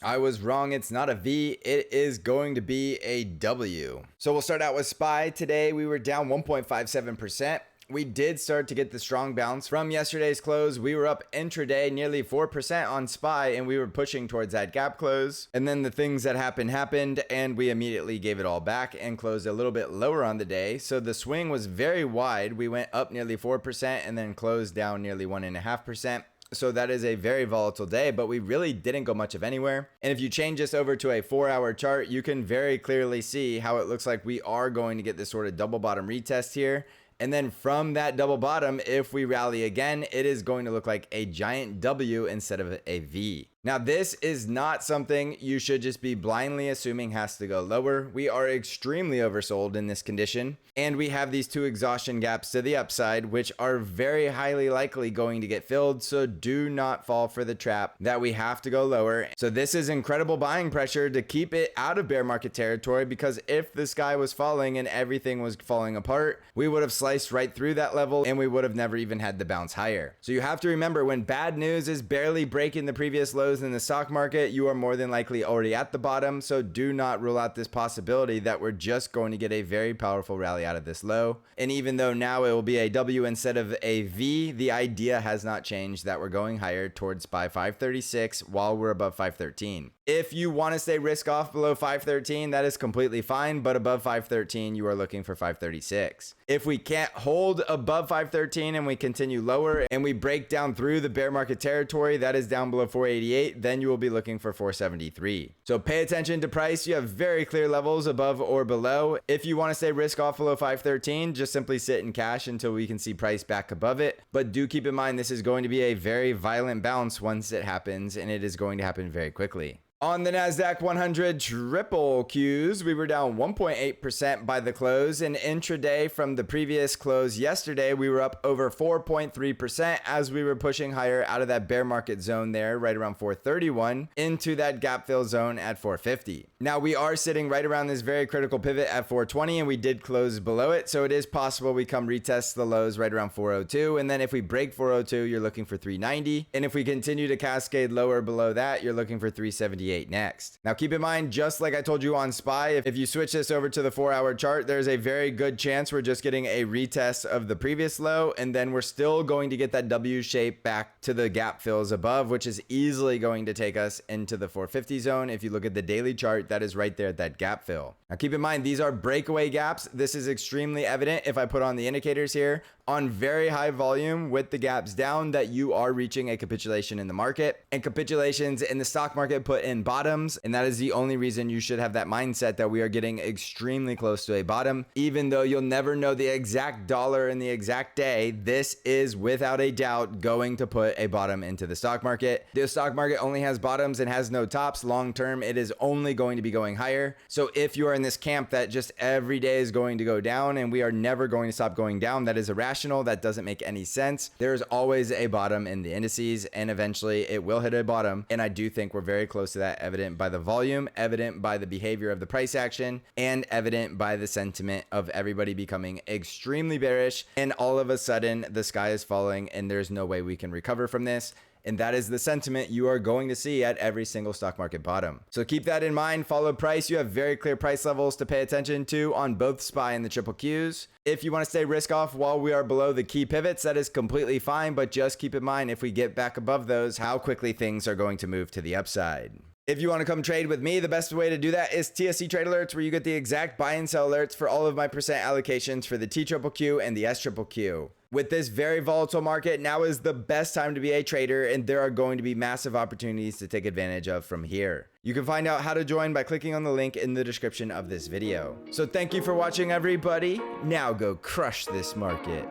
I was wrong. It's not a V. It is going to be a W. So we'll start out with SPY. Today we were down 1.57%. We did start to get the strong bounce from yesterday's close. We were up intraday nearly 4% on SPY, and we were pushing towards that gap close. And then the things that happened, and we immediately gave it all back and closed a little bit lower on the day. So the swing was very wide. We went up nearly 4% and then closed down nearly 1.5%. So that is a very volatile day, but we really didn't go much of anywhere. And if you change this over to a 4-hour chart, you can very clearly see how it looks like we are going to get this sort of double bottom retest here. And then from that double bottom, if we rally again, it is going to look like a giant W instead of a V. Now, this is not something you should just be blindly assuming has to go lower. We are extremely oversold in this condition, and we have these two exhaustion gaps to the upside, which are very highly likely going to get filled. So do not fall for the trap that we have to go lower. So this is incredible buying pressure to keep it out of bear market territory, because if the sky was falling and everything was falling apart, we would have sliced right through that level and we would have never even had the bounce higher. So you have to remember, when bad news is barely breaking the previous lows in the stock market, you are more than likely already at the bottom. So do not rule out this possibility that we're just going to get a very powerful rally out of this low. And even though now it will be a W instead of a V, the idea has not changed that we're going higher towards SPY 536 while we're above 513. If you want to stay risk off below 513, that is completely fine, but above 513, you are looking for 536. If we can't hold above 513 and we continue lower and we break down through the bear market territory, that is down below 488, then you will be looking for 473. So pay attention to price. You have very clear levels above or below. If you want to stay risk off below 513, just simply sit in cash until we can see price back above it. But do keep in mind, this is going to be a very violent bounce once it happens, and it is going to happen very quickly. On the NASDAQ 100 triple Qs, we were down 1.8% by the close, and intraday from the previous close yesterday, we were up over 4.3% as we were pushing higher out of that bear market zone there, right around 431, into that gap fill zone at 450. Now we are sitting right around this very critical pivot at 420, and we did close below it, so it is possible we come retest the lows right around 402, and then if we break 402, you're looking for 390, and if we continue to cascade lower below that, you're looking for 378 next. Now keep in mind, just like I told you on SPY, if you switch this over to the 4-hour chart, there's a very good chance we're just getting a retest of the previous low, and then we're still going to get that W shape back to the gap fills above, which is easily going to take us into the 450 zone. If you look at the daily chart, that is right there at that gap fill. Now keep in mind, these are breakaway gaps. This is extremely evident if I put on the indicators here on very high volume with the gaps down that you are reaching a capitulation in the market, and capitulations in the stock market put in bottoms, and that is the only reason you should have that mindset that we are getting extremely close to a bottom. Even though you'll never know the exact dollar and the exact day, this is without a doubt going to put a bottom into the stock market. The stock market only has bottoms and has no tops. Long term, it is only going to be going higher. So if you are in this camp that just every day is going to go down and we are never going to stop going down, that is irrational. That doesn't make any sense. There's always a bottom in the indices, and eventually it will hit a bottom. And I do think we're very close to that, evident by the volume, evident by the behavior of the price action, and evident by the sentiment of everybody becoming extremely bearish. And all of a sudden, the sky is falling and there's no way we can recover from this. And that is the sentiment you are going to see at every single stock market bottom. So keep that in mind. Follow price. You have very clear price levels to pay attention to on both SPY and the triple Qs. If you want to stay risk off while we are below the key pivots, that is completely fine. But just keep in mind, if we get back above those, how quickly things are going to move to the upside. If you want to come trade with me, the best way to do that is TSC Trade Alerts, where you get the exact buy and sell alerts for all of my percent allocations for the T triple Q and the S triple Q. With this very volatile market, now is the best time to be a trader, and there are going to be massive opportunities to take advantage of from here. You can find out how to join by clicking on the link in the description of this video. So thank you for watching, everybody. Now go crush this market.